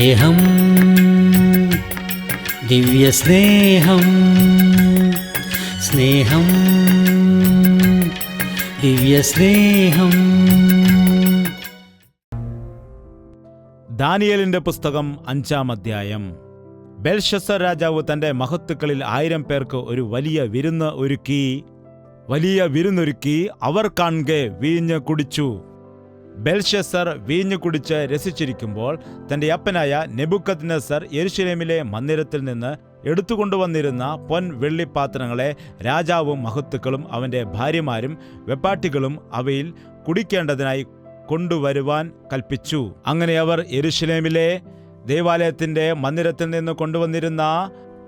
സ്നേഹം, ദിവ്യസ്നേഹം, സ്നേഹം, ദിവ്യസ്നേഹം. ദാനിയേലിന്റെ പുസ്തകം 5-ാം അധ്യായം. ബെൽഷസ്സർ രാജാവ് തന്റെ മഹത്തുക്കളിൽ 1000 പേർക്ക് ഒരു വലിയ വിരുന്നൊരുക്കി അവർ കാൺകെ വീഞ്ഞ് കുടിച്ചു. ബെൽഷസ്സർ വീഞ്ഞു കുടിച്ച് രസിച്ചിരിക്കുമ്പോൾ തന്റെ അപ്പനായ നെബൂഖദ്നേസർ യെരൂശലേമിലെ മന്ദിരത്തിൽ നിന്ന് എടുത്തുകൊണ്ടുവന്നിരുന്ന വെള്ളിപ്പാത്രങ്ങളെ രാജാവും മഹത്തുക്കളും അവന്റെ ഭാര്യമാരും വെപ്പാട്ടികളും അവയിൽ കുടിക്കേണ്ടതിനായി കൊണ്ടുവരുവാൻ കൽപ്പിച്ചു. അങ്ങനെ അവർ യെരൂശലേമിലെ ദേവാലയത്തിന്റെ മന്ദിരത്തിൽ നിന്ന് കൊണ്ടുവന്നിരുന്ന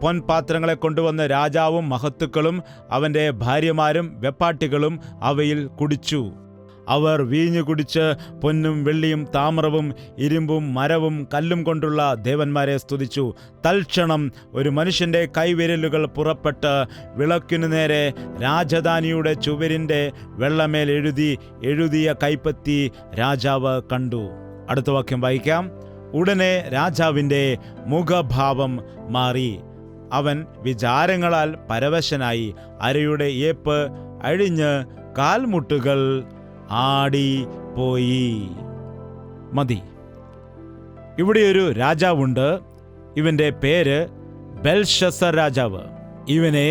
പൊൻപാത്രങ്ങളെ കൊണ്ടുവന്ന് രാജാവും മഹത്തുക്കളും അവന്റെ ഭാര്യമാരും വെപ്പാട്ടികളും അവയിൽ കുടിച്ചു. അവർ വീഞ്ഞു കുടിച്ച് പൊന്നും വെള്ളിയും താമ്രവും ഇരുമ്പും മരവും കല്ലും കൊണ്ടുള്ള ദേവന്മാരെ സ്തുതിച്ചു. തൽക്ഷണം ഒരു മനുഷ്യന്റെ കൈവിരലുകൾ പുറപ്പെട്ട് വിളക്കിനു നേരെ രാജധാനിയുടെ ചുവരിന്റെ വെള്ളമേൽ എഴുതിയ കൈപ്പത്തി രാജാവ് കണ്ടു. അടുത്ത വാക്യം വായിക്കാം. ഉടനെ രാജാവിന്റെ മുഖഭാവം മാറി. അവൻ വിചാരങ്ങളാൽ പരവശനായി അരയുടെ ഏപ്പ് അഴിഞ്ഞ് കാൽമുട്ടുകൾ ആടിപ്പോയി. മതി. ഇവിടെയൊരു രാജാവുണ്ട്. ഇവന്റെ പേര് ബെൽഷസ്സർ രാജാവ്. ഇവനെ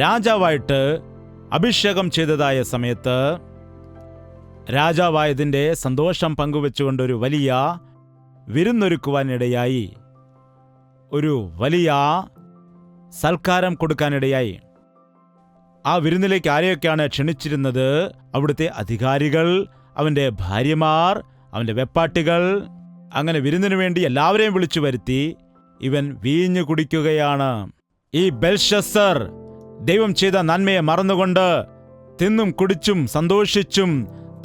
രാജാവായിട്ട് അഭിഷേകം ചെയ്തതായ സമയത്ത് രാജാവായതിൻ്റെ സന്തോഷം പങ്കുവെച്ചുകൊണ്ട് ഒരു വലിയ വിരുന്നൊരുക്കുവാനിടയായി, ഒരു വലിയ സൽക്കാരം കൊടുക്കാനിടയായി. ആ വിരുന്നിലേക്ക് ആരെയൊക്കെയാണ് ക്ഷണിച്ചിരുന്നത്? അവിടുത്തെ അധികാരികൾ, അവൻ്റെ ഭാര്യമാർ, അവൻ്റെ വെപ്പാട്ടികൾ. അങ്ങനെ വിരുന്നിനു വേണ്ടി എല്ലാവരെയും വിളിച്ചു വരുത്തി ഇവൻ വീഞ്ഞു കുടിക്കുകയാണ്. ഈ ബെൽഷസ്സർ ദൈവം ചെയ്ത നന്മയെ മറന്നുകൊണ്ട് തിന്നും കുടിച്ചും സന്തോഷിച്ചും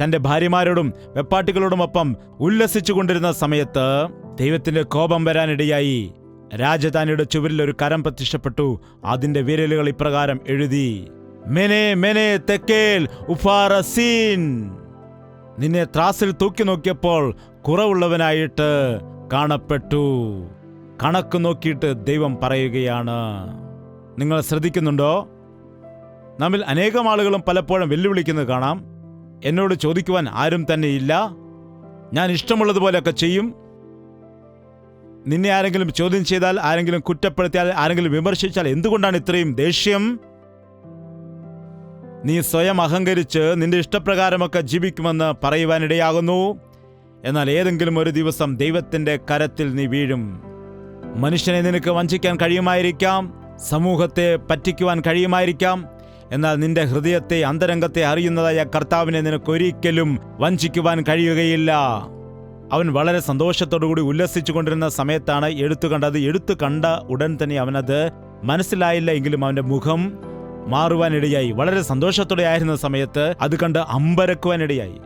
തൻ്റെ ഭാര്യമാരോടും വെപ്പാട്ടികളോടുമൊപ്പം ഉല്ലസിച്ചു കൊണ്ടിരുന്ന സമയത്ത് ദൈവത്തിന്റെ കോപം വരാനിടയായി. രാജധാനിയുടെ ചുവരിൽ ഒരു കരം പ്രത്യക്ഷപ്പെട്ടു. അതിന്റെ വിരലുകൾ ഇപ്രകാരം എഴുതി: മെനെ മെനെ തെക്കേൽ ഉഫാറസീൻ. നിന്നെ ത്രാസിൽ തൂക്കി നോക്കിയപ്പോൾ കുറവുള്ളവനായിട്ട് കാണപ്പെട്ടു. കണക്ക് നോക്കിയിട്ട് ദൈവം പറയുകയാണ്. നിങ്ങൾ ശ്രദ്ധിക്കുന്നുണ്ടോ? നമ്മിൽ അനേകം ആളുകളും പലപ്പോഴും വെല്ലുവിളിക്കുന്നത് കാണാം. എന്നോട് ചോദിക്കുവാൻ ആരും തന്നെ ഇല്ല, ഞാൻ ഇഷ്ടമുള്ളതുപോലെയൊക്കെ ചെയ്യും. നിന്നെ ആരെങ്കിലും ചോദ്യം ചെയ്താൽ, ആരെങ്കിലും കുറ്റപ്പെടുത്തിയാൽ, ആരെങ്കിലും വിമർശിച്ചാൽ എന്തുകൊണ്ടാണ് ഇത്രയും ദേഷ്യം? നീ സ്വയം അഹങ്കരിച്ച് നിന്റെ ഇഷ്ടപ്രകാരമൊക്കെ ജീവിക്കുമെന്ന് പറയുവാനിടയാകുന്നു. എന്നാൽ ഏതെങ്കിലും ഒരു ദിവസം ദൈവത്തിന്റെ കരത്തിൽ നീ വീഴും. മനുഷ്യനെ നിനക്ക് വഞ്ചിക്കാൻ കഴിയുമായിരിക്കാം, സമൂഹത്തെ പറ്റിക്കുവാൻ കഴിയുമായിരിക്കാം. എന്നാൽ നിന്റെ ഹൃദയത്തെ, അന്തരംഗത്തെ അറിയുന്നതായ കർത്താവിനെ നിനക്കൊരിക്കലും വഞ്ചിക്കുവാൻ കഴിയുകയില്ല. അവൻ വളരെ സന്തോഷത്തോടുകൂടി ഉല്ലസിച്ചു കൊണ്ടിരുന്ന സമയത്താണ് എഴുത്തു കണ്ടത്. എഴുത്തു കണ്ട ഉടൻ തന്നെ അവനത് മനസ്സിലായില്ല എങ്കിലും അവന്റെ മുഖം മാറുവാനിടയായി. വളരെ സന്തോഷത്തോടെ ആയിരുന്ന സമയത്ത് അത് കണ്ട് അമ്പരക്കുവാനിടയായി.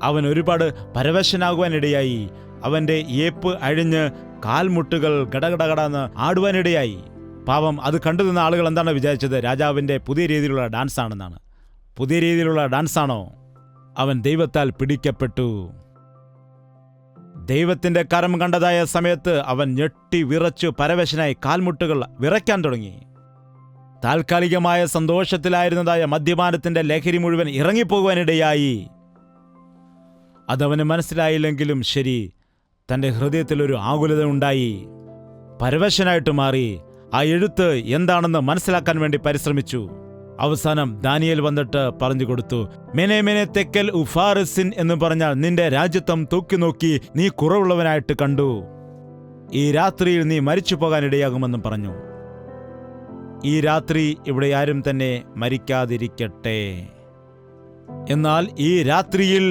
അവൻ ഒരുപാട് പരവശനാകുവാനിടയായി. അവന്റെ ഏപ്പ് അഴിഞ്ഞ് കാൽമുട്ടുകൾ ഗടഗടകടന്ന് ആടുവാനിടയായി. പാവം, അത് കണ്ടു നിന്ന ആളുകൾ എന്താണ് വിചാരിച്ചത്? രാജാവിന്റെ പുതിയ രീതിയിലുള്ള ഡാൻസ് ആണെന്നാണ്. പുതിയ രീതിയിലുള്ള ഡാൻസാണോ? അവൻ ദൈവത്താൽ പിടിക്കപ്പെട്ടു. ദൈവത്തിന്റെ കരം കണ്ടതായ സമയത്ത് അവൻ ഞെട്ടി വിറച്ചു പരവശനായി കാൽമുട്ടുകൾ വിറയ്ക്കാൻ തുടങ്ങി. താൽക്കാലികമായ സന്തോഷത്തിലായിരുന്നതായ മദ്യപാനത്തിന്റെ ലഹരി മുഴുവൻ ഇറങ്ങിപ്പോകുവാനിടയായി. അതവന് മനസ്സിലായില്ലെങ്കിലും ശരി, തന്റെ ഹൃദയത്തിൽ ഒരു ആകുലത ഉണ്ടായി. പരവശനായിട്ട് മാറി. ആ എഴുത്ത് എന്താണെന്ന് മനസ്സിലാക്കാൻ വേണ്ടി പരിശ്രമിച്ചു. അവസാനം ദാനിയേൽ വന്നിട്ട് പറഞ്ഞു കൊടുത്തു: മെനെ മെനെ തെക്കൽ ഉഫാറസിൻ എന്ന് പറഞ്ഞാൽ നിന്റെ രാജ്യത്വം തൂക്കി നോക്കി നീ കുറവുള്ളവനായിട്ട് കണ്ടു. ഈ രാത്രിയിൽ നീ മരിച്ചു പോകാനിടയാകുമെന്നും പറഞ്ഞു. ഈ രാത്രി ഇവിടെ ആരും തന്നെ മരിക്കാതിരിക്കട്ടെ. എന്നാൽ ഈ രാത്രിയിൽ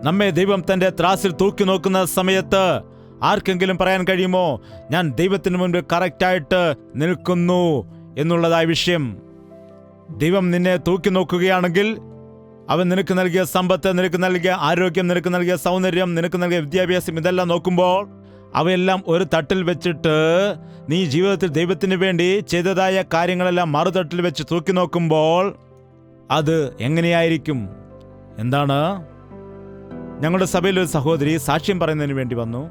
നമ്മെ ദൈവം തന്റെ ത്രാസിൽ തൂക്കി നോക്കുന്ന സമയത്ത് ആർക്കെങ്കിലും പറയാൻ കഴിയുമോ, ഞാൻ ദൈവത്തിന് മുൻപ് കറക്റ്റായിട്ട് നിൽക്കുന്നു എന്നുള്ളതായ വിഷയം? ദൈവം നിന്നെ തൂക്കി നോക്കുകയാണെങ്കിൽ അവൻ നിനക്ക് നൽകിയ സമ്പത്ത്, നിനക്ക് നൽകിയ ആരോഗ്യം, നിനക്ക് നൽകിയ സൗന്ദര്യം, നിനക്ക് നൽകിയ വിദ്യാഭ്യാസം, ഇതെല്ലാം നോക്കുമ്പോൾ അവയെല്ലാം ഒരു തട്ടിൽ വെച്ചിട്ട് നീ ജീവിതത്തിൽ ദൈവത്തിന് വേണ്ടി ചെയ്തതായ കാര്യങ്ങളെല്ലാം മറുതട്ടിൽ വെച്ച് തൂക്കി നോക്കുമ്പോൾ അത് എങ്ങനെയായിരിക്കും? എന്താണ്? ഞങ്ങളുടെ സഭയിൽ ഒരു സഹോദരി സാക്ഷ്യം പറയുന്നതിന് വേണ്ടി വന്നു.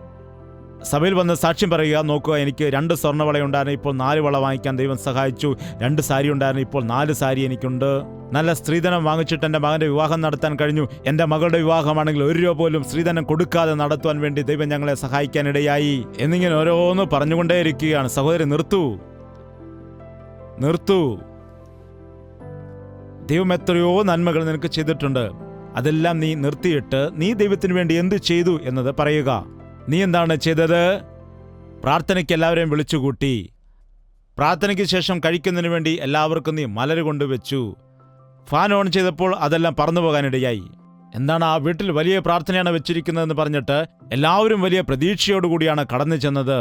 സഭയിൽ വന്ന് സാക്ഷ്യം പറയുക, നോക്കുക, എനിക്ക് 2 സ്വർണ്ണവളയുണ്ടായിരുന്നു, ഇപ്പോൾ 4 വള വാങ്ങിക്കാൻ ദൈവം സഹായിച്ചു. 2 സാരി ഉണ്ടായിരുന്നു, ഇപ്പോൾ 4 സാരി എനിക്കുണ്ട്. നല്ല സ്ത്രീധനം വാങ്ങിച്ചിട്ട് എൻ്റെ മകൻ്റെ വിവാഹം നടത്താൻ കഴിഞ്ഞു. എൻ്റെ മകളുടെ വിവാഹമാണെങ്കിൽ 1 രൂപ പോലും സ്ത്രീധനം കൊടുക്കാതെ നടത്തുവാൻ വേണ്ടി ദൈവം ഞങ്ങളെ സഹായിക്കാനിടയായി എന്നിങ്ങനെ ഓരോന്ന് പറഞ്ഞുകൊണ്ടേയിരിക്കുകയാണ്. സഹോദരി, നിർത്തൂ. ദൈവം എത്രയോ നന്മകൾ നിനക്ക് ചെയ്തിട്ടുണ്ട്. അതെല്ലാം നീ നിർത്തിയിട്ട് നീ ദൈവത്തിന് വേണ്ടി എന്ത് ചെയ്തു എന്നത് പറയുക. നീ എന്താണ് ചെയ്തത്? പ്രാർത്ഥനയ്ക്ക് എല്ലാവരെയും വിളിച്ചുകൂട്ടി. പ്രാർത്ഥനയ്ക്ക് ശേഷം കഴിക്കുന്നതിന് വേണ്ടി എല്ലാവർക്കും നീ മലര് കൊണ്ടുവച്ചു. ഫാൻ ഓൺ ചെയ്തപ്പോൾ അതെല്ലാം പറന്നു പോകാനിടയായി. എന്താണ്, ആ വീട്ടിൽ വലിയ പ്രാർത്ഥനയാണ് വെച്ചിരിക്കുന്നതെന്ന് പറഞ്ഞിട്ട് എല്ലാവരും വലിയ പ്രതീക്ഷയോടുകൂടിയാണ് കടന്നു ചെന്നത്.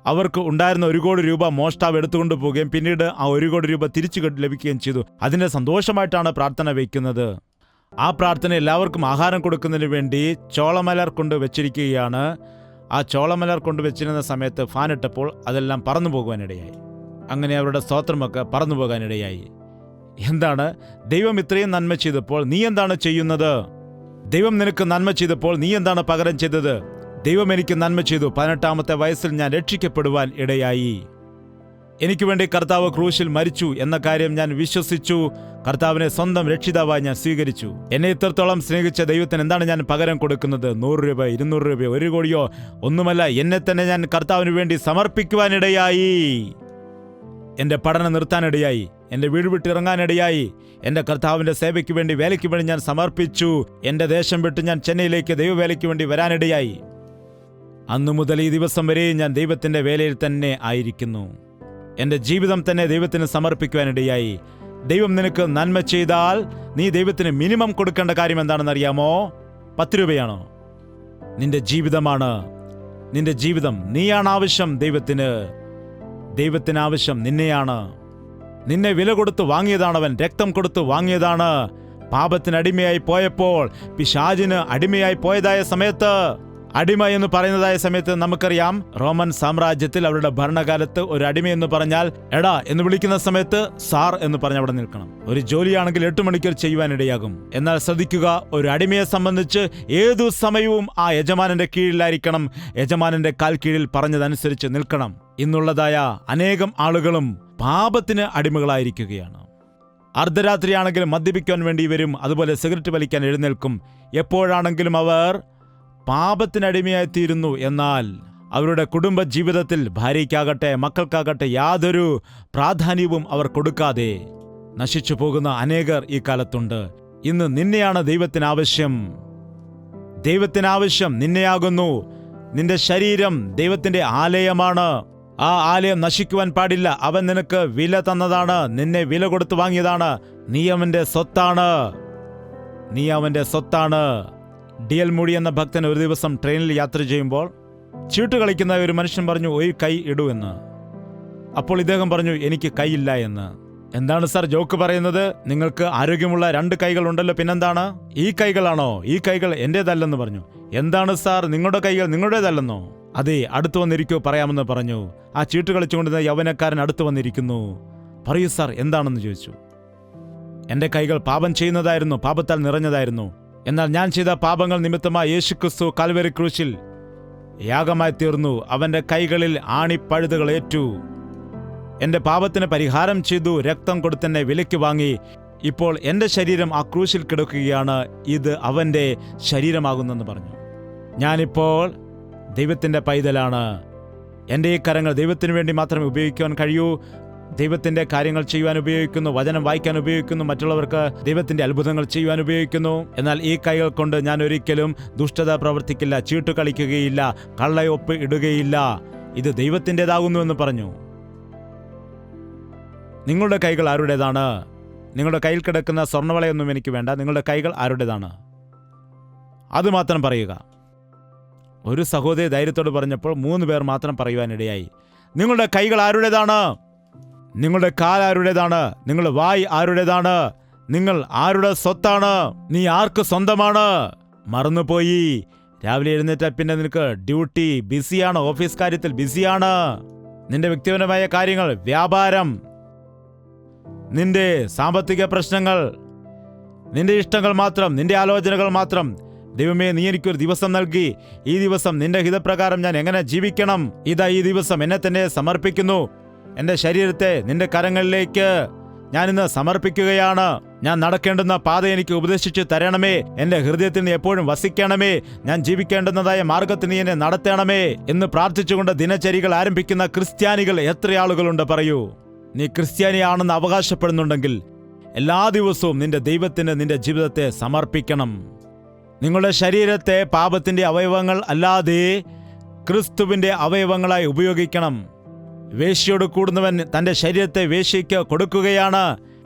അവർക്ക് ഉണ്ടായിരുന്ന 1 കോടി രൂപ മോഷ്ടാവ് എടുത്തുകൊണ്ടു പോവുകയും പിന്നീട് ആ 1 കോടി രൂപ തിരിച്ചു ലഭിക്കുകയും ചെയ്തു. അതിൻ്റെ സന്തോഷമായിട്ടാണ് പ്രാർത്ഥന വയ്ക്കുന്നത്. ആ പ്രാർത്ഥന എല്ലാവർക്കും ആഹാരം കൊടുക്കുന്നതിന് വേണ്ടി ചോളമലർ കൊണ്ട് വെച്ചിരിക്കുകയാണ്. ആ ചോളമലർ കൊണ്ട് വെച്ചിരുന്ന സമയത്ത് ഫാൻ ഇട്ടപ്പോൾ അതെല്ലാം പറന്നു പോകുവാനിടയായി. അങ്ങനെ അവരുടെ സ്തോത്രമൊക്കെ പറന്നു പോകാനിടയായി. എന്താണ്, ദൈവം ഇത്രയും നന്മ ചെയ്തപ്പോൾ നീ എന്താണ് ചെയ്യുന്നത്? ദൈവം നിനക്ക് നന്മ ചെയ്തപ്പോൾ നീ എന്താണ് പകരം ചെയ്തത്? ദൈവം എനിക്ക് നന്മ ചെയ്തു. 18-ാമത്തെ വയസ്സിൽ ഞാൻ രക്ഷിക്കപ്പെടുവാൻ ഇടയായി. എനിക്ക് വേണ്ടി കർത്താവ് ക്രൂശിൽ മരിച്ചു എന്ന കാര്യം ഞാൻ വിശ്വസിച്ചു. കർത്താവിനെ സ്വന്തം രക്ഷിതാവായി ഞാൻ സ്വീകരിച്ചു. എന്നെ ഇത്രത്തോളം സ്നേഹിച്ച ദൈവത്തിന് എന്താണ് ഞാൻ പകരം കൊടുക്കുന്നത്? 100 രൂപ, 200 രൂപയോ, 1 കോടിയോ ഒന്നുമല്ല. എന്നെ തന്നെ ഞാൻ കർത്താവിന് വേണ്ടി സമർപ്പിക്കുവാനിടയായി. എൻ്റെ പഠനം നിർത്താനിടയായി. എൻ്റെ വീട് വിട്ടിറങ്ങാനിടയായി. എൻ്റെ കർത്താവിൻ്റെ സേവയ്ക്ക് വേണ്ടി, വേലയ്ക്ക് വേണ്ടി ഞാൻ സമർപ്പിച്ചു. എൻ്റെ ദേശം വിട്ട് ഞാൻ ചെന്നൈയിലേക്ക് ദൈവവേലയ്ക്ക് വേണ്ടി വരാനിടയായി. അന്നു മുതൽ ഈ ദിവസം വരെയും ഞാൻ ദൈവത്തിൻ്റെ വേലയിൽ തന്നെ ആയിരിക്കുന്നു. എൻ്റെ ജീവിതം തന്നെ ദൈവത്തിന് സമർപ്പിക്കുവാനിടയായി. ദൈവം നിനക്ക് നന്മ ചെയ്താൽ നീ ദൈവത്തിന് മിനിമം കൊടുക്കേണ്ട കാര്യം എന്താണെന്ന് അറിയാമോ? 10 രൂപയാണോ? നിന്റെ ജീവിതമാണ്. നിന്റെ ജീവിതം. നീയാണ് ആവശ്യം ദൈവത്തിന്. ദൈവത്തിന് ആവശ്യം നിന്നെയാണ്. നിന്നെ വില കൊടുത്ത് വാങ്ങിയതാണവൻ, രക്തം കൊടുത്ത് വാങ്ങിയതാണ്. പാപത്തിന് അടിമയായി പോയപ്പോൾ, പിശാചിന് അടിമയായി പോയതായ സമയത്ത്, അടിമ എന്ന് പറയുന്നതായ സമയത്ത് നമുക്കറിയാം, റോമൻ സാമ്രാജ്യത്തിൽ അവരുടെ ഭരണകാലത്ത് ഒരു അടിമ എന്ന് പറഞ്ഞാൽ എടാ എന്ന് വിളിക്കുന്ന സമയത്ത് സാർ എന്ന് പറഞ്ഞ് അവിടെ നിൽക്കണം. ഒരു ജോലിയാണെങ്കിൽ 8 മണിക്കൂർ ചെയ്യുവാനിടയാകും. എന്നാൽ ശ്രദ്ധിക്കുക, ഒരു അടിമയെ സംബന്ധിച്ച് ഏതു സമയവും ആ യജമാനന്റെ കീഴിലായിരിക്കണം. യജമാനന്റെ കാൽ കീഴിൽ പറഞ്ഞതനുസരിച്ച് നിൽക്കണം. ഇന്നുള്ളതായ അനേകം ആളുകളും പാപത്തിന് അടിമകളായിരിക്കുകയാണ്. അർദ്ധരാത്രിയാണെങ്കിലും മദ്യപിക്കാൻ വേണ്ടി വരും. അതുപോലെ സിഗരറ്റ് വലിക്കാൻ എഴുന്നേൽക്കും. എപ്പോഴാണെങ്കിലും അവർ പാപത്തിനടിമയായിത്തീരുന്നു. എന്നാൽ അവരുടെ കുടുംബ ജീവിതത്തിൽ ഭാര്യയ്ക്കാകട്ടെ മക്കൾക്കാകട്ടെ യാതൊരു പ്രാധാന്യവും അവർ കൊടുക്കാതെ നശിച്ചു പോകുന്ന അനേകർ ഈ കാലത്തുണ്ട്. ഇന്ന് നിന്നെയാണ് ദൈവത്തിനാവശ്യം. ദൈവത്തിനാവശ്യം നിന്നെയാകുന്നു. നിന്റെ ശരീരം ദൈവത്തിന്റെ ആലയമാണ്. ആ ആലയം നശിക്കുവാൻ പാടില്ല. അവൻ നിനക്ക് വില തന്നതാണ്. നിന്നെ വില കൊടുത്ത് വാങ്ങിയതാണ്. നീ അവന്റെ സ്വത്താണ്. DL മൂഡി എന്ന ഭക്തൻ ഒരു ദിവസം ട്രെയിനിൽ യാത്ര ചെയ്യുമ്പോൾ ചീട്ട് കളിക്കുന്ന ഒരു മനുഷ്യൻ പറഞ്ഞു, 1 കൈ ഇടൂ എന്ന്. അപ്പോൾ ഇദ്ദേഹം പറഞ്ഞു, എനിക്ക് കൈയില്ല എന്ന്. എന്താണ് സാർ ജോക്ക് പറയുന്നത്? നിങ്ങൾക്ക് ആരോഗ്യമുള്ള 2 കൈകൾ ഉണ്ടല്ലോ, പിന്നെന്താണ്? ഈ കൈകളാണോ? ഈ കൈകൾ എന്റേതല്ലെന്ന് പറഞ്ഞു. എന്താണ് സാർ, നിങ്ങളുടെ കൈകൾ നിങ്ങളുടേതല്ലെന്നോ? അതെ, അടുത്തു വന്നിരിക്കൂ, പറയാമെന്ന് പറഞ്ഞു. ആ ചീട്ട് കളിച്ചുകൊണ്ടിരുന്ന യൗവനക്കാരൻ അടുത്തു വന്നിരിക്കുന്നു. പറയൂ സാർ, എന്താണെന്ന് ചോദിച്ചു. എന്റെ കൈകൾ പാപം ചെയ്യുന്നതായിരുന്നു, പാപത്താൽ നിറഞ്ഞതായിരുന്നു. എന്നാൽ ഞാൻ ചെയ്ത പാപങ്ങൾ നിമിത്തമായി യേശുക്രിസ്തു കാൽവരി ക്രൂശിൽ യാഗമായി തീർന്നു. അവന്റെ കൈകളിൽ ആണിപ്പഴുതുകൾ ഏറ്റു. എന്റെ പാപത്തിന് പരിഹാരം ചെയ്തു. രക്തം കൊടുത്തെന്നെ വിലയ്ക്ക് വാങ്ങി. ഇപ്പോൾ എന്റെ ശരീരം ആ ക്രൂശിൽ കിടക്കുകയാണ്. ഇത് അവന്റെ ശരീരമാകുന്നെന്ന് പറഞ്ഞു. ഞാനിപ്പോൾ ദൈവത്തിന്റെ പൈതലാണ്. എൻ്റെ ഈ കരങ്ങൾ ദൈവത്തിന് വേണ്ടി മാത്രമേ ഉപയോഗിക്കുവാൻ കഴിയൂ. ദൈവത്തിന്റെ കാര്യങ്ങൾ ചെയ്യുവാൻ ഉപയോഗിക്കുന്നു, വചനം വായിക്കാൻ ഉപയോഗിക്കുന്നു, മറ്റുള്ളവർക്ക് ദൈവത്തിന്റെ അത്ഭുതങ്ങൾ ചെയ്യുവാൻ ഉപയോഗിക്കുന്നു. എന്നാൽ ഈ കൈകൾ കൊണ്ട് ഞാൻ ഒരിക്കലും ദുഷ്ടത പ്രവർത്തിക്കില്ല, ചീട്ടു കളിക്കുകയില്ല, കള്ളയൊപ്പ് ഇടുകയില്ല. ഇത് ദൈവത്തിൻ്റെതാകുന്നു എന്ന് പറഞ്ഞു. നിങ്ങളുടെ കൈകൾ ആരുടേതാണ്? നിങ്ങളുടെ കയ്യിൽ കിടക്കുന്ന സ്വർണ്ണവളയൊന്നും എനിക്ക് വേണ്ട. നിങ്ങളുടെ കൈകൾ ആരുടേതാണ്? അതുമാത്രം പറയുക. ഒരു സഹോദരി ധൈര്യത്തോട് പറഞ്ഞപ്പോൾ 3 പേർ മാത്രം പറയുവാനിടയായി. നിങ്ങളുടെ കൈകൾ ആരുടേതാണ്? നിങ്ങളുടെ കാൽ ആരുടേതാണ്? നിങ്ങളുടെ വായ് ആരുടേതാണ്? നിങ്ങൾ ആരുടെ സ്വത്താണ്? നീ ആർക്ക് സ്വന്തമാണ്? മറന്നുപോയി. രാവിലെ എഴുന്നേറ്റ പിന്നെ നിനക്ക് ഡ്യൂട്ടി ബിസിയാണ്, ഓഫീസ് കാര്യത്തിൽ ബിസിയാണ്. നിന്റെ വ്യക്തിപരമായ കാര്യങ്ങൾ, വ്യാപാരം, നിന്റെ സാമ്പത്തിക പ്രശ്നങ്ങൾ, നിന്റെ ഇഷ്ടങ്ങൾ മാത്രം, നിന്റെ ആലോചനകൾ മാത്രം. ദൈവമേ, നീ എനിക്കൊരു ദിവസം നൽകി. ഈ ദിവസം നിന്റെ ഹിതപ്രകാരം ഞാൻ എങ്ങനെ ജീവിക്കണം? ഇതാ ഈ ദിവസം എന്നെ തന്നെ സമർപ്പിക്കുന്നു. എൻ്റെ ശരീരത്തെ നിന്റെ കരങ്ങളിലേക്ക് ഞാനിന്ന് സമർപ്പിക്കുകയാണ്. ഞാൻ നടക്കേണ്ടുന്ന പാത എനിക്ക് ഉപദേശിച്ചു തരണമേ. എൻ്റെ ഹൃദയത്തിൽ നീ എപ്പോഴും വസിക്കണമേ. ഞാൻ ജീവിക്കേണ്ടുന്നതായ മാർഗത്തിൽ നീ എന്നെ നടത്തണമേ എന്ന് പ്രാർത്ഥിച്ചുകൊണ്ട് ദിനചര്യകൾ ആരംഭിക്കുന്ന ക്രിസ്ത്യാനികൾ എത്ര ആളുകളുണ്ട് പറയൂ. നീ ക്രിസ്ത്യാനിയാണെന്ന് അവകാശപ്പെടുന്നുണ്ടെങ്കിൽ എല്ലാ ദിവസവും നിന്റെ ദൈവത്തിന് നിന്റെ ജീവിതത്തെ സമർപ്പിക്കണം. നിങ്ങളുടെ ശരീരത്തെ പാപത്തിന്റെ അവയവങ്ങൾ അല്ലാതെ ക്രിസ്തുവിന്റെ അവയവങ്ങളായി ഉപയോഗിക്കണം. വേശ്യയോട് കൂടുന്നവൻ തന്റെ ശരീരത്തെ വേശ്യയ്ക്ക് കൊടുക്കുകയാണ്.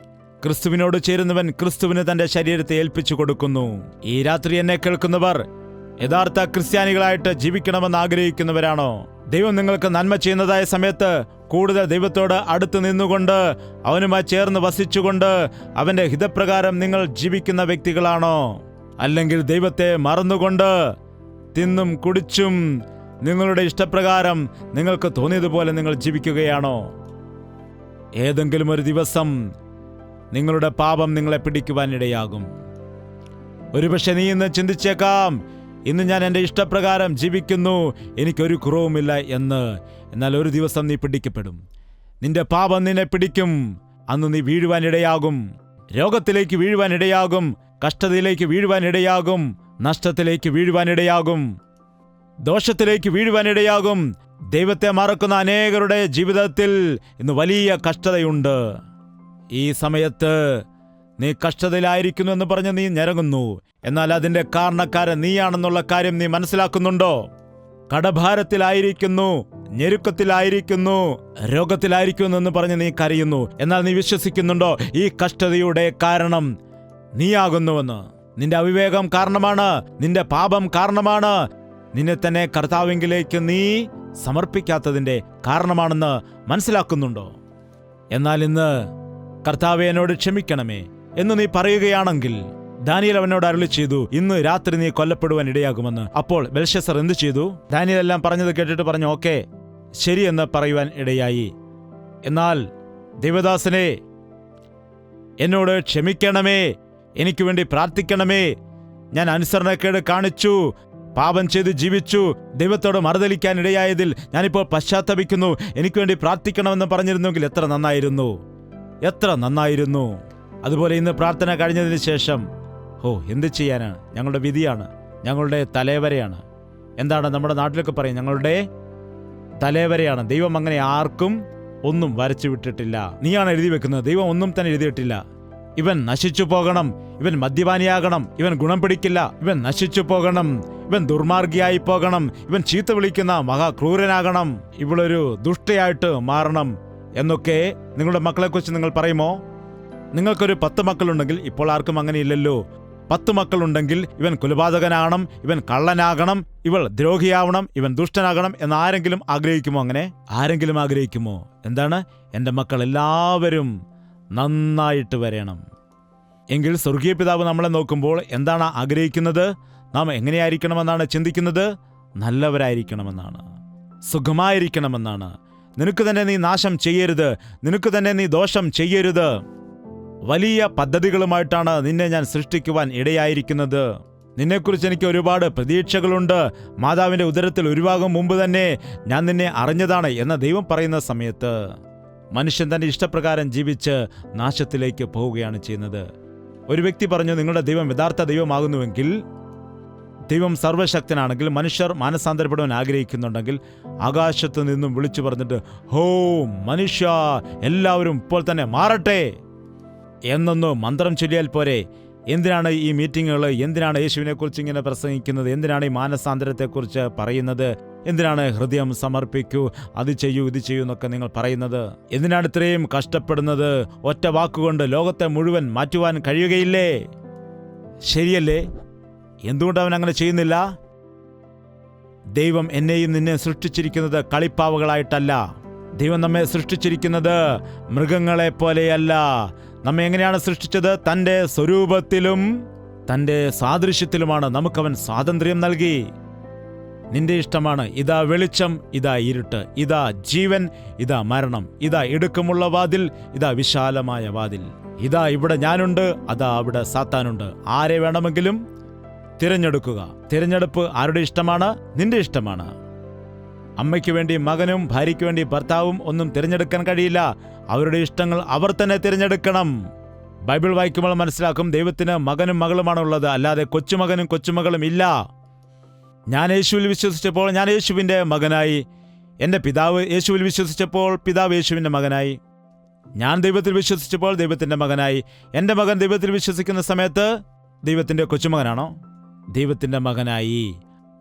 ക്രിസ്തുവിനോട് ചേരുന്നവൻ ക്രിസ്തുവിന് തന്റെ ശരീരത്തെ ഏൽപ്പിച്ചു കൊടുക്കുന്നു. ഈ രാത്രി എന്നെ കേൾക്കുന്നവർ യഥാർത്ഥ ക്രിസ്ത്യാനികളായിട്ട് ജീവിക്കണമെന്ന് ആഗ്രഹിക്കുന്നവരാണോ? ദൈവം നിങ്ങൾക്ക് നന്മ ചെയ്യുന്നതായ സമയത്ത് കൂടുതൽ ദൈവത്തോട് അടുത്ത് നിന്നുകൊണ്ട് അവനുമായി ചേർന്ന് വസിച്ചുകൊണ്ട് അവന്റെ ഹിതപ്രകാരം നിങ്ങൾ ജീവിക്കുന്ന വ്യക്തികളാണോ? അല്ലെങ്കിൽ ദൈവത്തെ മറന്നുകൊണ്ട് തിന്നും കുടിച്ചും നിങ്ങളുടെ ഇഷ്ടപ്രകാരം നിങ്ങൾക്ക് തോന്നിയതുപോലെ നിങ്ങൾ ജീവിക്കുകയാണോ? ഏതെങ്കിലും ഒരു ദിവസം നിങ്ങളുടെ പാപം നിങ്ങളെ പിടിക്കുവാനിടയാകും. ഒരുപക്ഷെ നീ ഇന്ന് ചിന്തിച്ചേക്കാം, ഇന്ന് ഞാൻ എൻ്റെ ഇഷ്ടപ്രകാരം ജീവിക്കുന്നു, എനിക്കൊരു കുറവുമില്ല എന്ന്. എന്നാൽ ഒരു ദിവസം നീ പിടിക്കപ്പെടും. നിന്റെ പാപം നിന്നെ പിടിക്കും. അന്ന് നീ വീഴുവാനിടയാകും. രോഗത്തിലേക്ക് വീഴുവാനിടയാകും. കഷ്ടതയിലേക്ക് വീഴുവാനിടയാകും. നഷ്ടത്തിലേക്ക് വീഴുവാനിടയാകും. ദോഷത്തിലേക്ക് വീഴുവാനിടയാകും. ദൈവത്തെ മറക്കുന്ന അനേകരുടെ ജീവിതത്തിൽ ഇന്ന് വലിയ കഷ്ടതയുണ്ട്. ഈ സമയത്ത് നീ കഷ്ടതയിലായിരിക്കുന്നു എന്ന് പറഞ്ഞ് നീ ഞരങ്ങുന്നു. എന്നാൽ അതിന്റെ കാരണക്കാരൻ നീയാണെന്നുള്ള കാര്യം നീ മനസ്സിലാക്കുന്നുണ്ടോ? കടഭാരത്തിലായിരിക്കുന്നു, ഞെരുക്കത്തിലായിരിക്കുന്നു, രോഗത്തിലായിരിക്കുന്നു എന്ന് പറഞ്ഞ് നീ കരയുന്നു. എന്നാൽ നീ വിശ്വസിക്കുന്നുണ്ടോ ഈ കഷ്ടതയുടെ കാരണം നീയാകുന്നുവെന്ന്? നിന്റെ അവിവേകം കാരണമാണ്, നിന്റെ പാപം കാരണമാണ്, നിന്നെ തന്നെ കർത്താവിലേക്ക് നീ സമർപ്പിക്കാത്തതിന്റെ കാരണമാണെന്ന് മനസ്സിലാക്കുന്നുണ്ടോ? എന്നാൽ ഇന്ന് കർത്താവേ എന്നോട് ക്ഷമിക്കണമേ എന്ന് നീ പറയുകയാണെങ്കിൽ, ദാനിയേൽ അവനോട് അരുളി ചെയ്തു, ഇന്ന് രാത്രി നീ കൊല്ലപ്പെടുവാൻ ഇടയാകുമെന്ന്. അപ്പോൾ ബെൽഷസ്സർ എന്ത് ചെയ്തു? ദാനിയേൽ എല്ലാം പറഞ്ഞത് കേട്ടിട്ട് പറഞ്ഞു, ഓക്കെ ശരിയെന്ന് പറയുവാൻ ഇടയായി. എന്നാൽ ദൈവദാസനെ, എന്നോട് ക്ഷമിക്കണമേ, എനിക്ക് വേണ്ടി പ്രാർത്ഥിക്കണമേ, ഞാൻ അനുസരണക്കേട് കാണിച്ചു, പാപം ചെയ്ത് ജീവിച്ചു, ദൈവത്തോട് മറുതലിക്കാൻ ഇടയായതിൽ ഞാനിപ്പോൾ പശ്ചാത്തപിക്കുന്നു, എനിക്ക് വേണ്ടി പ്രാർത്ഥിക്കണമെന്ന് പറഞ്ഞിരുന്നെങ്കിൽ എത്ര നന്നായിരുന്നു, എത്ര നന്നായിരുന്നു. അതുപോലെ ഇന്ന് പ്രാർത്ഥന കഴിഞ്ഞതിന് ശേഷം എന്ത് ചെയ്യാനാണ്? ഞങ്ങളുടെ വിധിയാണ്, ഞങ്ങളുടെ തലവരെയാണ്. എന്താണ് നമ്മുടെ നാട്ടിലൊക്കെ പറയും, ഞങ്ങളുടെ തലവരെയാണ്. ദൈവം അങ്ങനെ ആർക്കും ഒന്നും വരച്ചു വിട്ടിട്ടില്ല. നീയാണ് എഴുതി വെക്കുന്നത്, ദൈവം ഒന്നും തന്നെ എഴുതിയിട്ടില്ല. ഇവൻ നശിച്ചു പോകണം, ഇവൻ മദ്യപാനിയാകണം, ഇവൻ ഗുണം പിടിക്കില്ല, ഇവൻ നശിച്ചു പോകണം, ഇവൻ ദുർമാർഗിയായി പോകണം, ഇവൻ ചീത്ത വിളിക്കുന്ന മഹാക്രൂരനാകണം, ഇവളൊരു ദുഷ്ടയായിട്ട് മാറണം എന്നൊക്കെ നിങ്ങളുടെ മക്കളെക്കുറിച്ച് നിങ്ങൾ പറയുമോ? നിങ്ങൾക്കൊരു 10 മക്കളുണ്ടെങ്കിൽ, ഇപ്പോൾ ആർക്കും അങ്ങനെയില്ലല്ലോ, 10 മക്കളുണ്ടെങ്കിൽ ഇവൻ കൊലപാതകനാകണം, ഇവൻ കള്ളനാകണം, ഇവൾ ദ്രോഹിയാവണം, ഇവൻ ദുഷ്ടനാകണം എന്ന് ആരെങ്കിലും ആഗ്രഹിക്കുമോ? അങ്ങനെ ആരെങ്കിലും ആഗ്രഹിക്കുമോ? എന്താണ്? എൻ്റെ മക്കൾ എല്ലാവരും നന്നായിട്ട് വരണം. എങ്കിൽ സ്വർഗീയ പിതാവ് നമ്മളെ നോക്കുമ്പോൾ എന്താണ് ആഗ്രഹിക്കുന്നത്? നാം എങ്ങനെയായിരിക്കണമെന്നാണ് ചിന്തിക്കുന്നത്? നല്ലവരായിരിക്കണമെന്നാണ്, സുഖമായിരിക്കണമെന്നാണ്. നിനക്ക് തന്നെ നീ നാശം ചെയ്യരുത്, നിനക്ക് തന്നെ നീ ദോഷം ചെയ്യരുത്. വലിയ പദ്ധതികളുമായിട്ടാണ് നിന്നെ ഞാൻ സൃഷ്ടിക്കുവാൻ ഇടയായിരിക്കുന്നത്. നിന്നെക്കുറിച്ച് എനിക്ക് ഒരുപാട് പ്രതീക്ഷകളുണ്ട്. മാതാവിൻ്റെ ഉദരത്തിൽ ഉരുവാകും മുമ്പ് തന്നെ ഞാൻ നിന്നെ അറിഞ്ഞതാണ് എന്ന ദൈവം പറയുന്ന സമയത്ത് മനുഷ്യൻ തൻ്റെ ഇഷ്ടപ്രകാരം ജീവിച്ച് നാശത്തിലേക്ക് പോവുകയാണ് ചെയ്യുന്നത്. ഒരു വ്യക്തി പറഞ്ഞു, നിങ്ങളുടെ ദൈവം യഥാർത്ഥ ദൈവമാകുന്നുവെങ്കിൽ, ദൈവം സർവശക്തനാണെങ്കിൽ, മനുഷ്യർ മാനസാന്തരപ്പെടുവാൻ ആഗ്രഹിക്കുന്നുണ്ടെങ്കിൽ ആകാശത്ത് നിന്നും വിളിച്ചു പറഞ്ഞിട്ട്, മനുഷ്യ എല്ലാവരും ഇപ്പോൾ തന്നെ മാറട്ടെ എന്നൊന്ന് മന്ത്രം ചൊല്ലിയാൽ പോരെ? എന്തിനാണ് ഈ മീറ്റിങ്ങുകൾ? എന്തിനാണ് യേശുവിനെക്കുറിച്ച് ഇങ്ങനെ പ്രസംഗിക്കുന്നത്? എന്തിനാണ് ഈ മാനസാന്തരത്തെക്കുറിച്ച് പറയുന്നത്? എന്തിനാണ് ഹൃദയം സമർപ്പിക്കൂ, അത് ചെയ്യൂ, ഇത് ചെയ്യൂ എന്നൊക്കെ നിങ്ങൾ പറയുന്നത്? എന്തിനാണ് ഇത്രയും കഷ്ടപ്പെടുന്നത്? ഒറ്റ വാക്കുകൊണ്ട് ലോകത്തെ മുഴുവൻ മാറ്റുവാൻ കഴിയുകയില്ലേ? ശരിയല്ലേ? എന്തുകൊണ്ട് അവൻ അങ്ങനെ ചെയ്യുന്നില്ല? ദൈവം എന്നെയും നിന്നെ സൃഷ്ടിച്ചിരിക്കുന്നത് കളിപ്പാവകളായിട്ടല്ല. ദൈവം നമ്മെ സൃഷ്ടിച്ചിരിക്കുന്നത് മൃഗങ്ങളെ പോലെയല്ല. നമ്മെ എങ്ങനെയാണ് സൃഷ്ടിച്ചത്? തൻ്റെ സ്വരൂപത്തിലും തൻ്റെ സാദൃശ്യത്തിലുമാണ് നമുക്കവൻ സ്വാതന്ത്ര്യം നൽകി. നിന്റെ ഇഷ്ടമാണ്. ഇതാ വെളിച്ചം, ഇതാ ഇരുട്ട്, ഇതാ ജീവൻ, ഇതാ മരണം, ഇതാ ഇടുക്കമുള്ള വാതിൽ, ഇതാ വിശാലമായ വാതിൽ, ഇതാ ഇവിടെ ഞാനുണ്ട്, അതാ അവിടെ സാത്താനുണ്ട്. ആരെ വേണമെങ്കിലും തിരഞ്ഞെടുക്കുക. തിരഞ്ഞെടുപ്പ് ആരുടെ ഇഷ്ടമാണ്? നിന്റെ ഇഷ്ടമാണ്. അമ്മയ്ക്ക് വേണ്ടി മകനും ഭാര്യയ്ക്ക് വേണ്ടി ഭർത്താവും ഒന്നും തിരഞ്ഞെടുക്കാൻ കഴിയില്ല. അവരുടെ ഇഷ്ടങ്ങൾ അവർ തന്നെ തിരഞ്ഞെടുക്കണം. ബൈബിൾ വായിക്കുമ്പോൾ മനസ്സിലാക്കും, ദൈവത്തിന് മകനും മകളുമാണുള്ളത്, അല്ലാതെ കൊച്ചുമകനും കൊച്ചുമകളും ഇല്ല. ഞാൻ യേശുവിൽ വിശ്വസിച്ചപ്പോൾ ഞാൻ യേശുവിൻ്റെ മകനായി. എൻ്റെ പിതാവ് യേശുവിൽ വിശ്വസിച്ചപ്പോൾ പിതാവ് യേശുവിൻ്റെ മകനായി. ഞാൻ ദൈവത്തിൽ വിശ്വസിച്ചപ്പോൾ ദൈവത്തിൻ്റെ മകനായി. എൻ്റെ മകൻ ദൈവത്തിൽ വിശ്വസിക്കുന്ന സമയത്ത് ദൈവത്തിൻ്റെ കൊച്ചുമകനാണോ? ദൈവത്തിൻ്റെ മകനായി.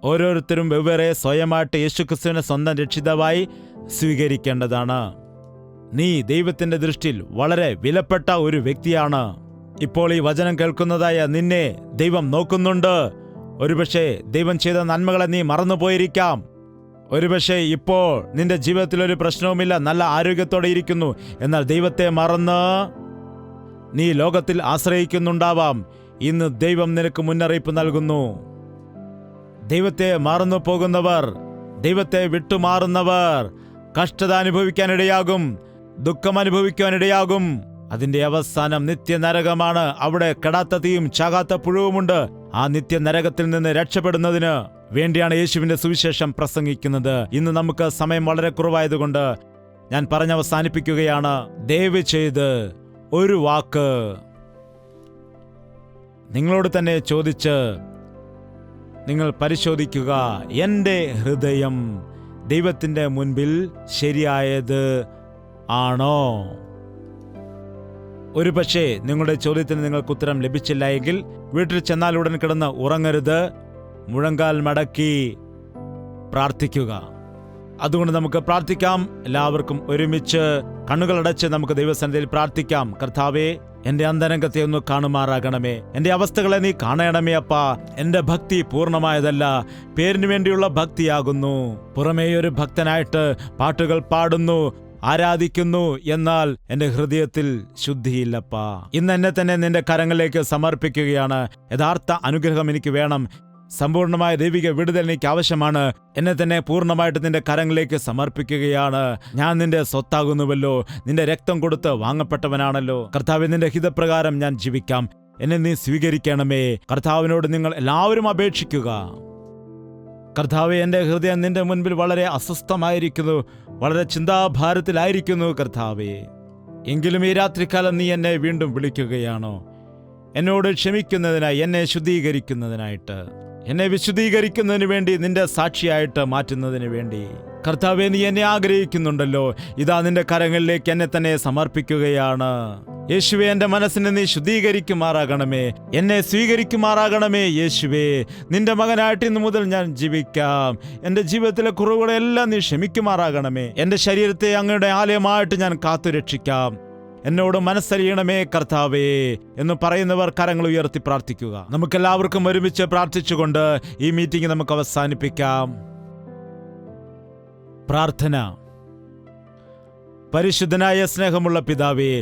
ഓരോരുത്തരും വെവ്വേറെ സ്വയമായിട്ട് യേശുക്രിസ്തുവിനെ സ്വന്തം രക്ഷിതാവായി സ്വീകരിക്കേണ്ടതാണ്. നീ ദൈവത്തിൻ്റെ ദൃഷ്ടിയിൽ വളരെ വിലപ്പെട്ട ഒരു വ്യക്തിയാണ്. ഇപ്പോൾ ഈ വചനം കേൾക്കുന്നതായ നിന്നെ ദൈവം നോക്കുന്നുണ്ട്. ഒരുപക്ഷെ ദൈവം ചെയ്ത നന്മകളെ നീ മറന്നുപോയിരിക്കാം. ഒരുപക്ഷെ ഇപ്പോൾ നിന്റെ ജീവിതത്തിൽ ഒരു പ്രശ്നവുമില്ല, നല്ല ആരോഗ്യത്തോടെ ഇരിക്കുന്നു. എന്നാൽ ദൈവത്തെ മറന്ന് നീ ലോകത്തിൽ ആശ്രയിക്കുന്നുണ്ടാവാം. ഇന്ന് ദൈവം നിനക്ക് മുന്നറിയിപ്പ് നൽകുന്നു. ദൈവത്തെ മറന്നു പോകുന്നവർ, ദൈവത്തെ വിട്ടുമാറുന്നവർ കഷ്ടത അനുഭവിക്കാനിടയാകും, ദുഃഖം അനുഭവിക്കാനിടയാകും. അതിന്റെ അവസാനം നിത്യനരകമാണ്. അവിടെ കെടാത്ത തീയും ചാകാത്ത പുഴുവുമുണ്ട്. ആ നിത്യനരകത്തിൽ നിന്ന് രക്ഷപ്പെടുന്നതിന് വേണ്ടിയാണ് യേശുവിന്റെ സുവിശേഷം പ്രസംഗിക്കുന്നത്. ഇന്ന് നമുക്ക് സമയം വളരെ കുറവായതുകൊണ്ട് ഞാൻ പറഞ്ഞവസാനിപ്പിക്കുകയാണ്. ദയവ് ചെയ്ത് ഒരു വാക്ക് നിങ്ങളോട് തന്നെ ചോദിച്ച് നിങ്ങൾ പരിശോധിക്കുക. എൻ്റെ ഹൃദയം ദൈവത്തിൻ്റെ മുൻപിൽ ശരിയായത് ആണോ? ഒരുപക്ഷെ നിങ്ങളുടെ ചോദ്യത്തിന് നിങ്ങൾക്ക് ഉത്തരം ലഭിച്ചില്ല എങ്കിൽ വീട്ടിൽ ചെന്നാൽ ഉടൻ കിടന്ന് ഉറങ്ങരുത്. മുഴങ്കാൽ മടക്കി പ്രാർത്ഥിക്കുക. അതുകൊണ്ട് നമുക്ക് പ്രാർത്ഥിക്കാം. എല്ലാവർക്കും ഒരുമിച്ച് കണ്ണുകളടച്ച് നമുക്ക് ദൈവസന്നിധിയിൽ പ്രാർത്ഥിക്കാം. കർത്താവേ, എന്റെ അന്തരംഗത്തെ ഒന്ന് കാണുമാറാകണമേ. എന്റെ അവസ്ഥകളെ നീ കാണണമേ അപ്പാ. എന്റെ ഭക്തി പൂർണ്ണമായതല്ല, പേരിനു വേണ്ടിയുള്ള ഭക്തിയാകുന്നു. പുറമേ ഒരു ഭക്തനായിട്ട് പാട്ടുകൾ പാടുന്നു, ആരാധിക്കുന്നു, എന്നാൽ എന്റെ ഹൃദയത്തിൽ ശുദ്ധിയില്ലപ്പാ. ഇന്ന് എന്നെ തന്നെ നിന്റെ കരങ്ങളിലേക്ക് സമർപ്പിക്കുകയാണ്. യഥാർത്ഥ അനുഗ്രഹം എനിക്ക് വേണം. സമ്പൂർണമായ ദൈവിക വിടുതൽ എനിക്ക് ആവശ്യമാണ്. എന്നെ തന്നെ പൂർണ്ണമായിട്ട് നിന്റെ കരങ്ങളിലേക്ക് സമർപ്പിക്കുകയാണ്. ഞാൻ നിന്റെ സ്വത്താകുന്നുവല്ലോ, നിന്റെ രക്തം കൊടുത്ത് വാങ്ങപ്പെട്ടവനാണല്ലോ. കർത്താവേ, നിന്റെ ഹിതപ്രകാരം ഞാൻ ജീവിക്കാം. എന്നെ നീ സ്വീകരിക്കണമേ. കർത്താവിനോട് നിങ്ങൾ എല്ലാവരും അപേക്ഷിക്കുക. കർത്താവേ, എൻ്റെ ഹൃദയം നിന്റെ മുൻപിൽ വളരെ അസ്വസ്ഥമായിരിക്കുന്നു, വളരെ ചിന്താഭാരത്തിലായിരിക്കുന്നു. കർത്താവേ, എങ്കിലും ഈ രാത്രികാലം നീ എന്നെ വീണ്ടും വിളിക്കുകയാണോ? എന്നോട് ക്ഷമിക്കുന്നതിനായി, എന്നെ ശുദ്ധീകരിക്കുന്നതിനായിട്ട്, എന്നെ വിശുദ്ധീകരിക്കുന്നതിന് വേണ്ടി, നിന്റെ സാക്ഷിയായിട്ട് മാറ്റുന്നതിന് വേണ്ടി. കർത്താവേ, നീ എന്നെ ആഗ്രഹിക്കുന്നുണ്ടല്ലോ. ഇതാ നിന്റെ കരങ്ങളിലേക്ക് എന്നെ തന്നെ സമർപ്പിക്കുകയാണ്. യേശുവേ, എൻ്റെ മനസ്സിനെ നീ ശുദ്ധീകരിക്കുമാറാകണമേ, എന്നെ സ്വീകരിക്കുമാറാകണമേ. യേശുവേ, നിന്റെ മകനായിട്ട് ഇന്നു മുതൽ ഞാൻ ജീവിക്കാം. എൻ്റെ ജീവിതത്തിലെ കുറവുകളെല്ലാം നീ ക്ഷമിക്കുമാറാകണമേ. എൻ്റെ ശരീരത്തെ അങ്ങയുടെ ആലയമായിട്ട് ഞാൻ കാത്തുരക്ഷിക്കാം. എന്നോട് മനസ്സറിയണമേ കർത്താവേ എന്ന് പറയുന്നവർ കരങ്ങൾ ഉയർത്തി പ്രാർത്ഥിക്കുക. നമുക്കെല്ലാവർക്കും ഒരുമിച്ച് പ്രാർത്ഥിച്ചുകൊണ്ട് ഈ മീറ്റിംഗ് നമുക്ക് അവസാനിപ്പിക്കാം. പ്രാർത്ഥന. പരിശുദ്ധനായ സ്നേഹമുള്ള പിതാവേ,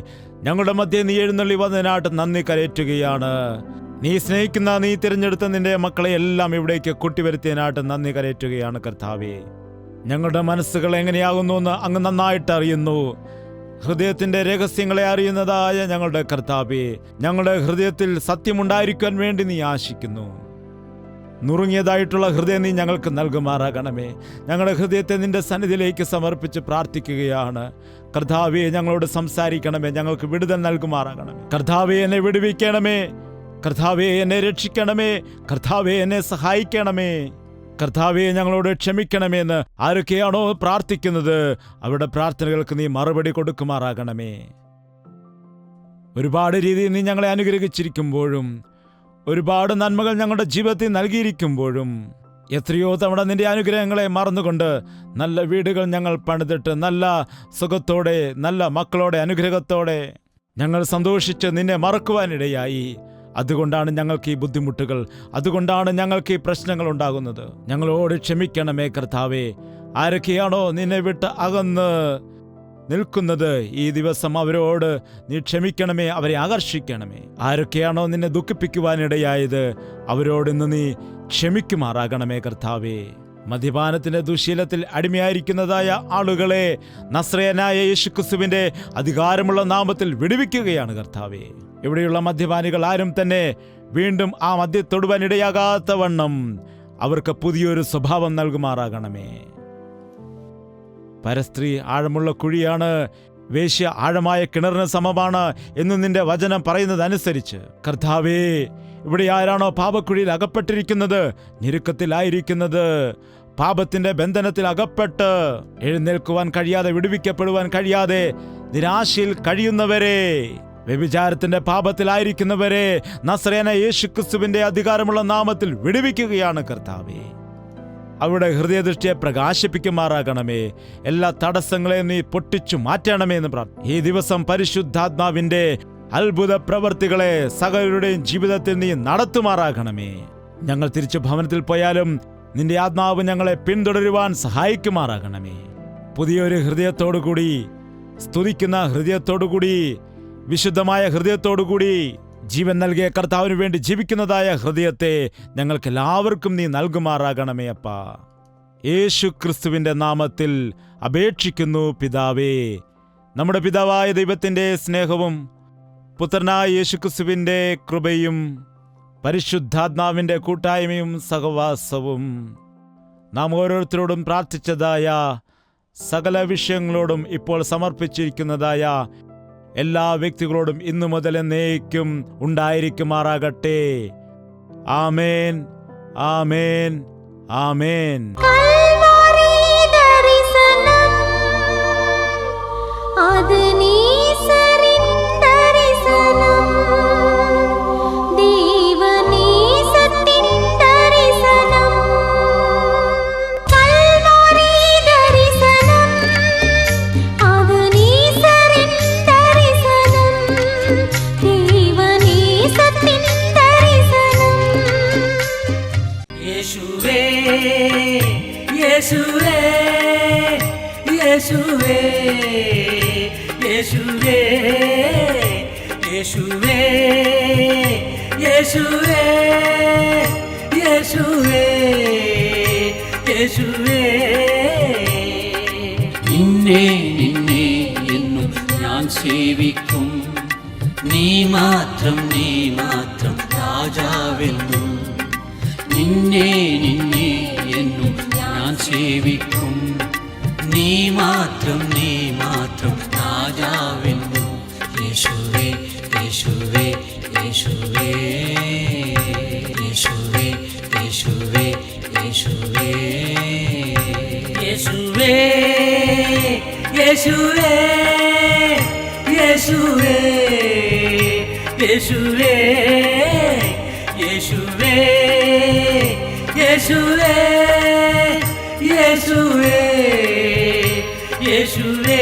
ഞങ്ങളുടെ മധ്യേ നീ എഴുന്നള്ളി വന്നതിനായിട്ട് നന്ദി കരയറ്റുകയാണ്. നീ സ്നേഹിക്കുന്ന, നീ തിരഞ്ഞെടുത്ത നിന്റെ മക്കളെ എല്ലാം ഇവിടേക്ക് കൂട്ടിവരുത്തിയതിനായിട്ട് നന്ദി കരയറ്റുകയാണ്. കർത്താവേ, ഞങ്ങളുടെ മനസ്സുകൾ എങ്ങനെയാകുന്നു എന്ന് അങ്ങ് നന്നായിട്ട് അറിയുന്നു. ഹൃദയത്തിന്റെ രഹസ്യങ്ങളെ അറിയുന്നതായ ഞങ്ങളുടെ കർത്താവേ, ഞങ്ങളുടെ ഹൃദയത്തിൽ സത്യമുണ്ടായിരിക്കാൻ വേണ്ടി നീ ആശിക്കുന്നു. നുറുങ്ങിയതായിട്ടുള്ള ഹൃദയം നീ ഞങ്ങൾക്ക് നൽകുമാറാകണമേ. ഞങ്ങളുടെ ഹൃദയത്തെ നിന്റെ സന്നിധിയിലേക്ക് സമർപ്പിച്ച് പ്രാർത്ഥിക്കുകയാണ്. കർത്താവേ, ഞങ്ങളോട് സംസാരിക്കണമേ, ഞങ്ങൾക്ക് വിടുതൽ നൽകുമാറാകണമേ. കർത്താവേ, എന്നെ വിടുവിക്കണമേ. കർത്താവേ, എന്നെ രക്ഷിക്കണമേ. കർത്താവേ, എന്നെ സഹായിക്കണമേ. കർത്താവേ, ഞങ്ങളോട് ക്ഷമിക്കണമെന്ന് ആരൊക്കെയാണോ പ്രാർത്ഥിക്കുന്നത്, അവരുടെ പ്രാർത്ഥനകൾക്ക് നീ മറുപടി കൊടുക്കുമാറാകണമേ. ഒരുപാട് രീതിയിൽ നീ ഞങ്ങളെ അനുഗ്രഹിച്ചിരിക്കുമ്പോഴും, ഒരുപാട് നന്മകൾ ഞങ്ങളുടെ ജീവിതത്തിൽ നൽകിയിരിക്കുമ്പോഴും, എത്രയോ തവണ നിന്റെ അനുഗ്രഹങ്ങളെ മറന്നുകൊണ്ട് നല്ല വീടുകൾ ഞങ്ങൾ പണിതിട്ട് നല്ല സുഖത്തോടെ, നല്ല മക്കളോടെ, അനുഗ്രഹത്തോടെ ഞങ്ങൾ സന്തോഷിച്ച് നിന്നെ മറക്കുവാനിടയായി. അതുകൊണ്ടാണ് ഞങ്ങൾക്ക് ഈ ബുദ്ധിമുട്ടുകൾ, അതുകൊണ്ടാണ് ഞങ്ങൾക്ക് ഈ പ്രശ്നങ്ങൾ ഉണ്ടാകുന്നത്. ഞങ്ങളോട് ക്ഷമിക്കണമേ കർത്താവേ. ആരൊക്കെയാണോ നിന്നെ വിട്ട് അകന്ന് നിൽക്കുന്നത്, ഈ ദിവസം അവരോട് നീ ക്ഷമിക്കണമേ, അവരെ ആകർഷിക്കണമേ. ആരൊക്കെയാണോ നിന്നെ ദുഃഖിപ്പിക്കുവാനിടയായത്, അവരോട് ഇന്ന് നീ ക്ഷമിക്കുമാറാകണമേ കർത്താവേ. മദ്യപാനത്തിന്റെ ദുശീലത്തിൽ അടിമയായിരിക്കുന്നതായ ആളുകളെ നസ്രയനായ യേശുക്രിസ്തുവിന്റെ അധികാരമുള്ള നാമത്തിൽ വിടുവിക്കുകയാണ് കർത്താവേ. ഇവിടെയുള്ള മദ്യപാനികൾ ആരും തന്നെ വീണ്ടും ആ മദ്യം തൊടുവാൻ ഇടയാകാത്ത വണ്ണം അവർക്ക് പുതിയൊരു സ്വഭാവം നൽകുമാറാകണമേ. പരസ്ത്രീ ആഴമുള്ള കുഴിയാണ്, വേശ്യ ആഴമായ കിണറിന് സമമാണ് എന്ന് നിന്റെ വചനം പറയുന്നതനുസരിച്ച് കർത്താവേ, ഇവിടെ ആരാണോ പാപക്കുഴിയിൽ അകപ്പെട്ടിരിക്കുന്നത്, ഞെരുക്കത്തിലായിരിക്കുന്നത്, പാപത്തിന്റെ ബന്ധനത്തിൽ അകപ്പെട്ട് എഴുന്നേൽക്കുവാൻ കഴിയാതെ, വിടുവിക്കപ്പെടുവാൻ കഴിയാതെ നിരാശയിൽ കഴിയുന്നവരെ, വ്യഭിചാരത്തിന്റെ പാപത്തിലായിരിക്കുന്നവരെ നസറേയനായ യേശുക്രിസ്തുവിന്റെ അധികാരമുള്ള നാമത്തിൽ വിടുവിക്കുകയാണ് കർത്താവേ. അവരുടെ ഹൃദയദൃഷ്ടിയെ പ്രകാശിപ്പിക്കുമാറാകണമേ. എല്ലാ തടസ്സങ്ങളെയും നീ പൊട്ടിച്ചു മാറ്റണമേ എന്ന് പ്രാർത്ഥിക്കുന്നു. ഈ ദിവസം പരിശുദ്ധാത്മാവിന്റെ അത്ഭുത പ്രവർത്തികളെ സകലരുടെയും ജീവിതത്തിൽ നീ നടത്തുമാറാകണമേ. ഞങ്ങൾ തിരിച്ചു ഭവനത്തിൽ പോയാലും നിന്റെ ആത്മാവ് ഞങ്ങളെ പിന്തുടരുവാൻ സഹായിക്കുമാറാകണമേ. പുതിയൊരു ഹൃദയത്തോടുകൂടി, സ്തുതിക്കുന്ന ഹൃദയത്തോടുകൂടി, വിശുദ്ധമായ ഹൃദയത്തോടുകൂടി, ജീവൻ നൽകിയ കർത്താവിന് വേണ്ടി ജീവിക്കുന്നതായ ഹൃദയത്തെ ഞങ്ങൾക്ക് എല്ലാവർക്കും നീ നൽകുമാറാകണമേ അപ്പാ. യേശു ക്രിസ്തുവിന്റെ നാമത്തിൽ അപേക്ഷിക്കുന്നു പിതാവേ. നമ്മുടെ പിതാവായ ദൈവത്തിന്റെ സ്നേഹവും പുത്രനായ യേശുക്രിസ്തുവിന്റെ കൃപയും പരിശുദ്ധാത്മാവിന്റെ കൂട്ടായ്മയും സഹവാസവും നാം ഓരോരുത്തരോടും പ്രാർത്ഥിച്ചതായ സകല വിഷയങ്ങളോടും ഇപ്പോൾ സമർപ്പിച്ചിരിക്കുന്നതായ എല്ലാ വ്യക്തികളോടും ഇന്നു മുതൽ എന്നേക്കും ഉണ്ടായിരിക്കുമാറാകട്ടെ. ആമേൻ, ആമേൻ, ആമേൻ. നിന്നെ നിന്നെ എന്നും ഞാൻ സേവിക്കും, നീ മാത്രം രാജാവെന്നും. നിന്നെ നിന്നെ എന്നും ഞാൻ സേവിക്കും, നീ മാത്രം രാജാവെന്നും. യേശുവേ യേശുവേ യേശുവേ യേശുവേ യേശുവേ യേശുവേ യേശുവേ യേശുവേ യേശുവേ യേശുവേ യേശുവേ യേശുവേ യേശുവേ യേശുവേ